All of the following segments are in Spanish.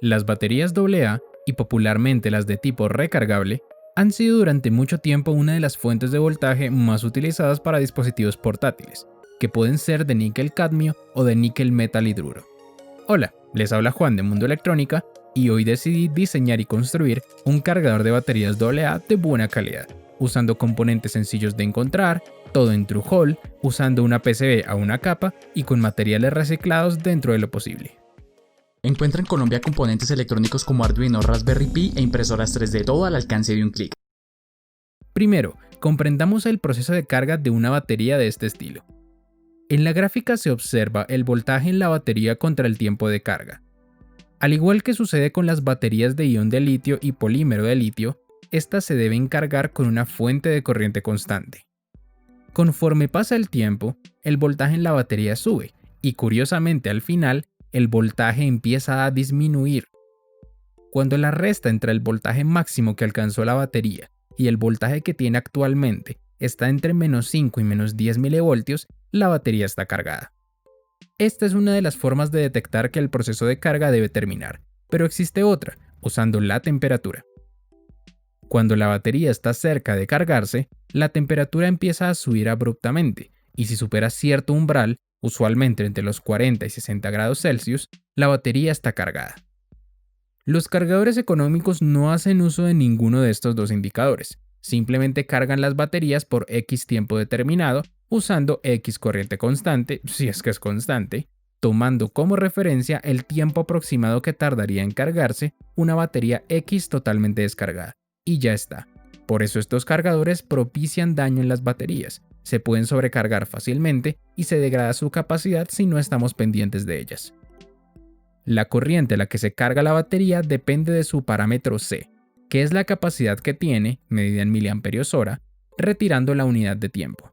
Las baterías AA, y popularmente las de tipo recargable, han sido durante mucho tiempo una de las fuentes de voltaje más utilizadas para dispositivos portátiles, que pueden ser de níquel-cadmio o de níquel-metal hidruro. Hola, les habla Juan de Mundo Electrónica y hoy decidí diseñar y construir un cargador de baterías AA de buena calidad, usando componentes sencillos de encontrar, todo en Tru-Hole, usando una PCB a una capa y con materiales reciclados dentro de lo posible. Encuentra en Colombia componentes electrónicos como Arduino, Raspberry Pi e impresoras 3D, todo al alcance de un clic. Primero, comprendamos el proceso de carga de una batería de este estilo. En la gráfica se observa el voltaje en la batería contra el tiempo de carga. Al igual que sucede con las baterías de ion de litio y polímero de litio, estas se deben cargar con una fuente de corriente constante. Conforme pasa el tiempo, el voltaje en la batería sube y curiosamente al final, el voltaje empieza a disminuir. Cuando la resta entre el voltaje máximo que alcanzó la batería y el voltaje que tiene actualmente está entre -5 y -10 mV, la batería está cargada. Esta es una de las formas de detectar que el proceso de carga debe terminar, pero existe otra, usando la temperatura. Cuando la batería está cerca de cargarse, la temperatura empieza a subir abruptamente, y si supera cierto umbral, usualmente entre los 40 y 60 grados Celsius, la batería está cargada. Los cargadores económicos no hacen uso de ninguno de estos dos indicadores, simplemente cargan las baterías por X tiempo determinado usando X corriente constante, si es que es constante, tomando como referencia el tiempo aproximado que tardaría en cargarse una batería X totalmente descargada. Y ya está. Por eso estos cargadores propician daño en las baterías, se pueden sobrecargar fácilmente y se degrada su capacidad si no estamos pendientes de ellas. La corriente a la que se carga la batería depende de su parámetro C, que es la capacidad que tiene, medida en mAh, retirando la unidad de tiempo.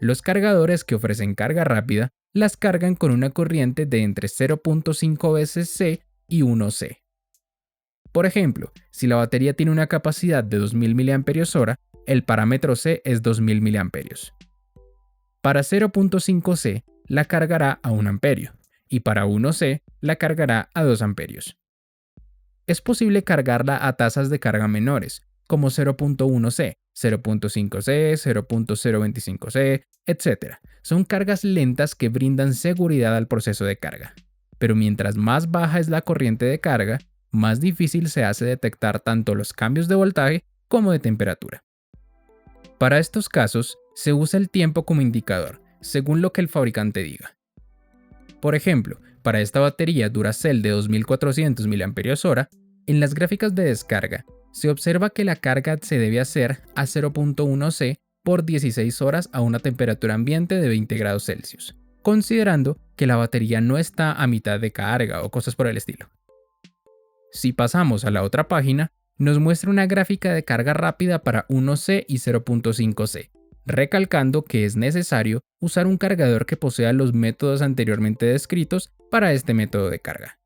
Los cargadores que ofrecen carga rápida las cargan con una corriente de entre 0.5 veces C y 1 C. Por ejemplo, si la batería tiene una capacidad de 2000 mAh, el parámetro C es 2000 mA. Para 0.5 C la cargará a 1 amperio y para 1 C la cargará a 2 amperios. Es posible cargarla a tasas de carga menores, como 0.1 C, 0.5 C, 0.025 C, etc. Son cargas lentas que brindan seguridad al proceso de carga. Pero mientras más baja es la corriente de carga, más difícil se hace detectar tanto los cambios de voltaje como de temperatura. Para estos casos, se usa el tiempo como indicador, según lo que el fabricante diga. Por ejemplo, para esta batería Duracell de 2400 mAh, en las gráficas de descarga, se observa que la carga se debe hacer a 0.1 C por 16 horas a una temperatura ambiente de 20 grados Celsius, considerando que la batería no está a mitad de carga o cosas por el estilo. Si pasamos a la otra página, nos muestra una gráfica de carga rápida para 1C y 0.5C, recalcando que es necesario usar un cargador que posea los métodos anteriormente descritos para este método de carga.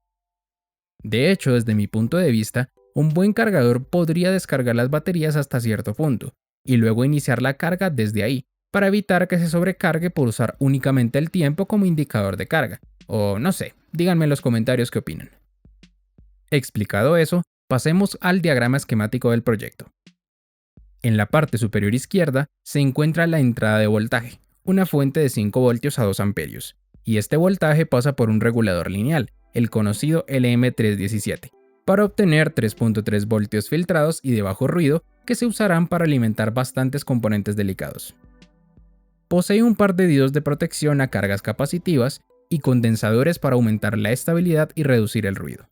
De hecho, desde mi punto de vista, un buen cargador podría descargar las baterías hasta cierto punto, y luego iniciar la carga desde ahí, para evitar que se sobrecargue por usar únicamente el tiempo como indicador de carga. O no sé, díganme en los comentarios qué opinan. Explicado eso, pasemos al diagrama esquemático del proyecto. En la parte superior izquierda se encuentra la entrada de voltaje, una fuente de 5 voltios a 2 amperios, y este voltaje pasa por un regulador lineal, el conocido LM317, para obtener 3.3 voltios filtrados y de bajo ruido que se usarán para alimentar bastantes componentes delicados. Posee un par de diodos de protección a cargas capacitivas y condensadores para aumentar la estabilidad y reducir el ruido.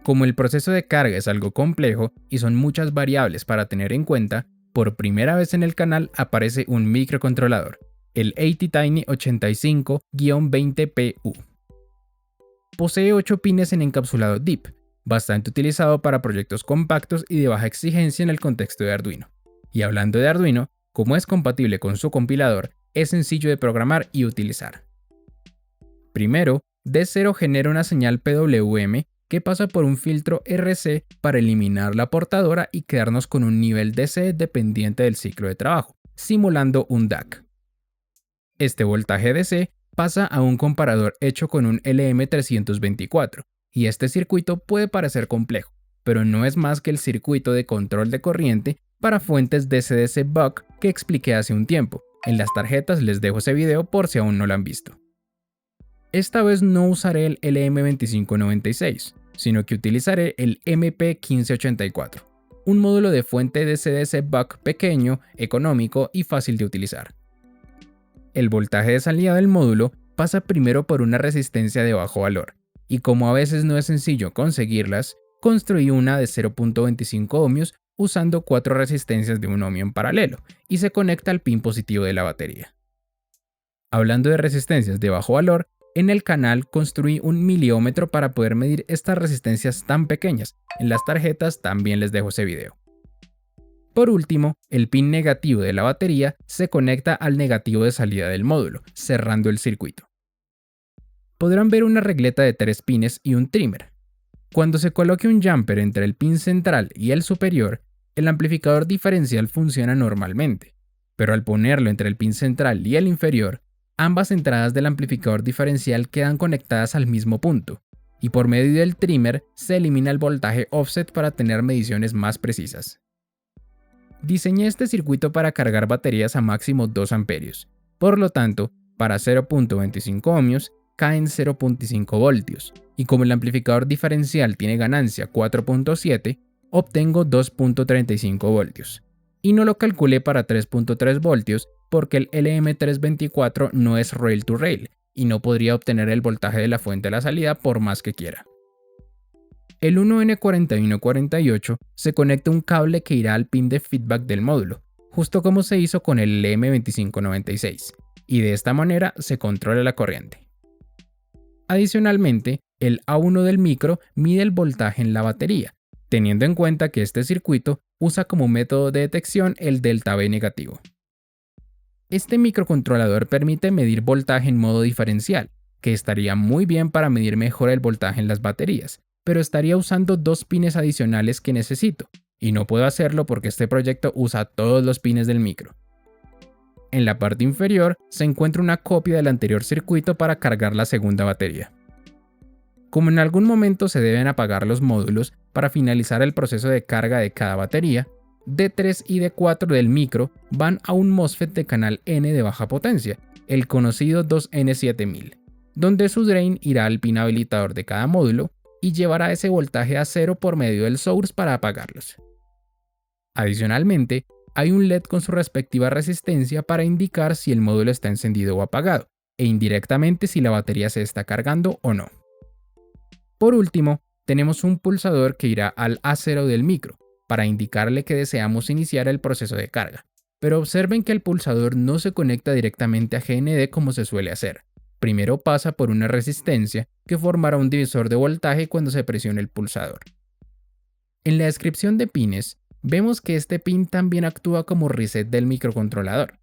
Como el proceso de carga es algo complejo y son muchas variables para tener en cuenta, por primera vez en el canal aparece un microcontrolador, el ATtiny 85-20PU. Posee 8 pines en encapsulado DIP, bastante utilizado para proyectos compactos y de baja exigencia en el contexto de Arduino. Y hablando de Arduino, como es compatible con su compilador, es sencillo de programar y utilizar. Primero, D0 genera una señal PWM que pasa por un filtro RC para eliminar la portadora y quedarnos con un nivel DC dependiente del ciclo de trabajo, simulando un DAC. Este voltaje DC pasa a un comparador hecho con un LM324 y este circuito puede parecer complejo, pero no es más que el circuito de control de corriente para fuentes DCDC Buck que expliqué hace un tiempo. En las tarjetas les dejo ese video por si aún no lo han visto. Esta vez no usaré el LM2596, sino que utilizaré el MP1584, un módulo de fuente DCDC Buck pequeño, económico y fácil de utilizar. El voltaje de salida del módulo pasa primero por una resistencia de bajo valor, y como a veces no es sencillo conseguirlas, construí una de 0.25 ohmios usando 4 resistencias de 1 ohmio en paralelo, y se conecta al pin positivo de la batería. Hablando de resistencias de bajo valor, en el canal construí un miliómetro para poder medir estas resistencias tan pequeñas. En las tarjetas también les dejo ese video. Por último, el pin negativo de la batería se conecta al negativo de salida del módulo, cerrando el circuito. Podrán ver una regleta de 3 pines y un trimmer. Cuando se coloque un jumper entre el pin central y el superior, el amplificador diferencial funciona normalmente, pero al ponerlo entre el pin central y el inferior, ambas entradas del amplificador diferencial quedan conectadas al mismo punto, y por medio del trimmer se elimina el voltaje offset para tener mediciones más precisas. Diseñé este circuito para cargar baterías a máximo 2 amperios, por lo tanto, para 0.25 ohmios caen 0.5 voltios, y como el amplificador diferencial tiene ganancia 4.7, obtengo 2.35 voltios. Y no lo calculé para 3.3 voltios porque el LM324 no es rail to rail y no podría obtener el voltaje de la fuente a la salida por más que quiera. El 1N4148 se conecta a un cable que irá al pin de feedback del módulo, justo como se hizo con el LM2596, y de esta manera se controla la corriente. Adicionalmente, el A1 del micro mide el voltaje en la batería, teniendo en cuenta que este circuito usa como método de detección el delta V negativo. Este microcontrolador permite medir voltaje en modo diferencial, que estaría muy bien para medir mejor el voltaje en las baterías, pero estaría usando 2 pines adicionales que necesito, y no puedo hacerlo porque este proyecto usa todos los pines del micro. En la parte inferior se encuentra una copia del anterior circuito para cargar la segunda batería. Como en algún momento se deben apagar los módulos para finalizar el proceso de carga de cada batería, D3 y D4 del micro van a un MOSFET de canal N de baja potencia, el conocido 2N7000, donde su drain irá al pin habilitador de cada módulo y llevará ese voltaje a 0 por medio del source para apagarlos. Adicionalmente, hay un LED con su respectiva resistencia para indicar si el módulo está encendido o apagado, e indirectamente si la batería se está cargando o no. Por último, tenemos un pulsador que irá al A0 del micro, para indicarle que deseamos iniciar el proceso de carga. Pero observen que el pulsador no se conecta directamente a GND como se suele hacer. Primero pasa por una resistencia que formará un divisor de voltaje cuando se presione el pulsador. En la descripción de pines, vemos que este pin también actúa como reset del microcontrolador.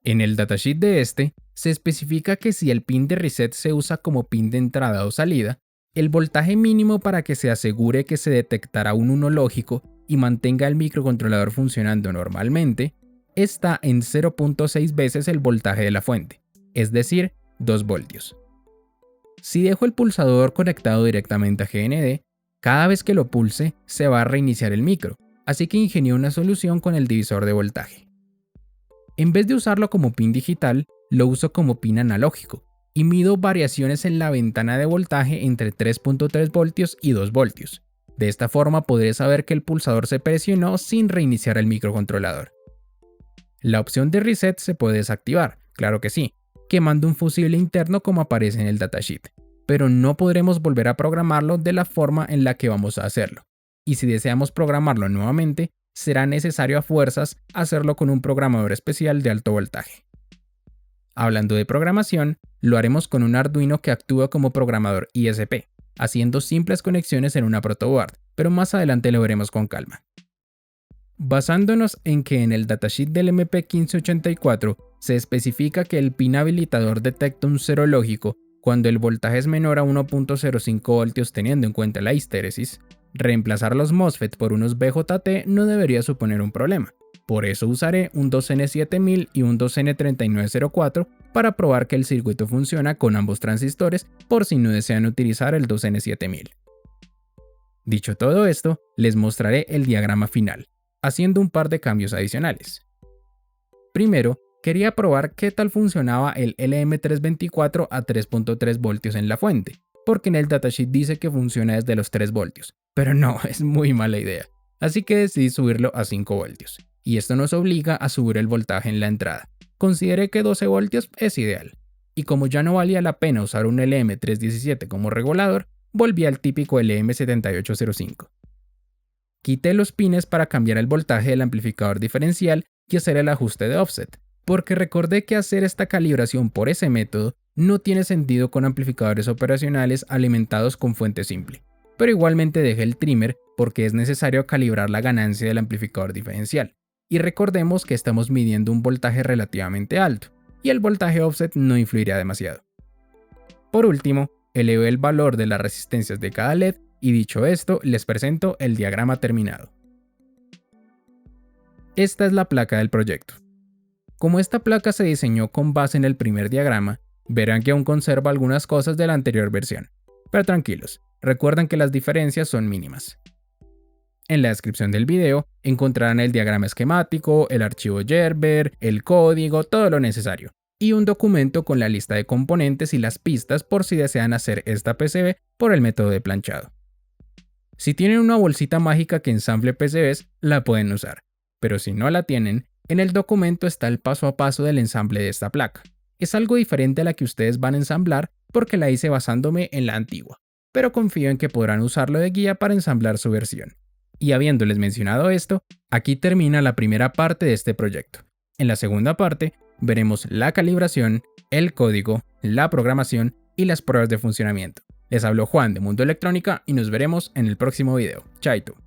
En el datasheet de este, se especifica que si el pin de reset se usa como pin de entrada o salida, el voltaje mínimo para que se asegure que se detectará un 1 lógico y mantenga el microcontrolador funcionando normalmente, está en 0.6 veces el voltaje de la fuente, es decir, 2 voltios. Si dejo el pulsador conectado directamente a GND, cada vez que lo pulse se va a reiniciar el micro, así que ingenié una solución con el divisor de voltaje. En vez de usarlo como pin digital, lo uso como pin analógico, y mido variaciones en la ventana de voltaje entre 3.3 voltios y 2 voltios. De esta forma podré saber que el pulsador se presionó sin reiniciar el microcontrolador. La opción de reset se puede desactivar, claro que sí, quemando un fusible interno como aparece en el datasheet, pero no podremos volver a programarlo de la forma en la que vamos a hacerlo. Y si deseamos programarlo nuevamente, será necesario a fuerzas hacerlo con un programador especial de alto voltaje. Hablando de programación, lo haremos con un Arduino que actúa como programador ISP, haciendo simples conexiones en una protoboard, pero más adelante lo veremos con calma. Basándonos en que en el datasheet del MP1584 se especifica que el pin habilitador detecta un 0 lógico cuando el voltaje es menor a 1.05 voltios teniendo en cuenta la histéresis, reemplazar los MOSFET por unos BJT no debería suponer un problema. Por eso usaré un 2N7000 y un 2N3904 para probar que el circuito funciona con ambos transistores por si no desean utilizar el 2N7000. Dicho todo esto, les mostraré el diagrama final, haciendo un par de cambios adicionales. Primero, quería probar qué tal funcionaba el LM324 a 3.3 voltios en la fuente, porque en el datasheet dice que funciona desde los 3 voltios, pero no, es muy mala idea, así que decidí subirlo a 5 voltios, y esto nos obliga a subir el voltaje en la entrada. Consideré que 12 voltios es ideal, y como ya no valía la pena usar un LM317 como regulador, volví al típico LM7805. Quité los pines para cambiar el voltaje del amplificador diferencial y hacer el ajuste de offset, porque recordé que hacer esta calibración por ese método no tiene sentido con amplificadores operacionales alimentados con fuente simple, pero igualmente dejé el trimmer porque es necesario calibrar la ganancia del amplificador diferencial, y recordemos que estamos midiendo un voltaje relativamente alto, y el voltaje offset no influirá demasiado. Por último, elevé el valor de las resistencias de cada LED y dicho esto, les presento el diagrama terminado. Esta es la placa del proyecto. Como esta placa se diseñó con base en el primer diagrama, verán que aún conserva algunas cosas de la anterior versión, pero tranquilos, recuerden que las diferencias son mínimas. En la descripción del video encontrarán el diagrama esquemático, el archivo Gerber, el código, todo lo necesario, y un documento con la lista de componentes y las pistas por si desean hacer esta PCB por el método de planchado. Si tienen una bolsita mágica que ensamble PCBs, la pueden usar, pero si no la tienen, en el documento está el paso a paso del ensamble de esta placa. Es algo diferente a la que ustedes van a ensamblar porque la hice basándome en la antigua, pero confío en que podrán usarlo de guía para ensamblar su versión. Y habiéndoles mencionado esto, aquí termina la primera parte de este proyecto. En la segunda parte, veremos la calibración, el código, la programación y las pruebas de funcionamiento. Les habló Juan de Mundo Electrónica y nos veremos en el próximo video. Chaito.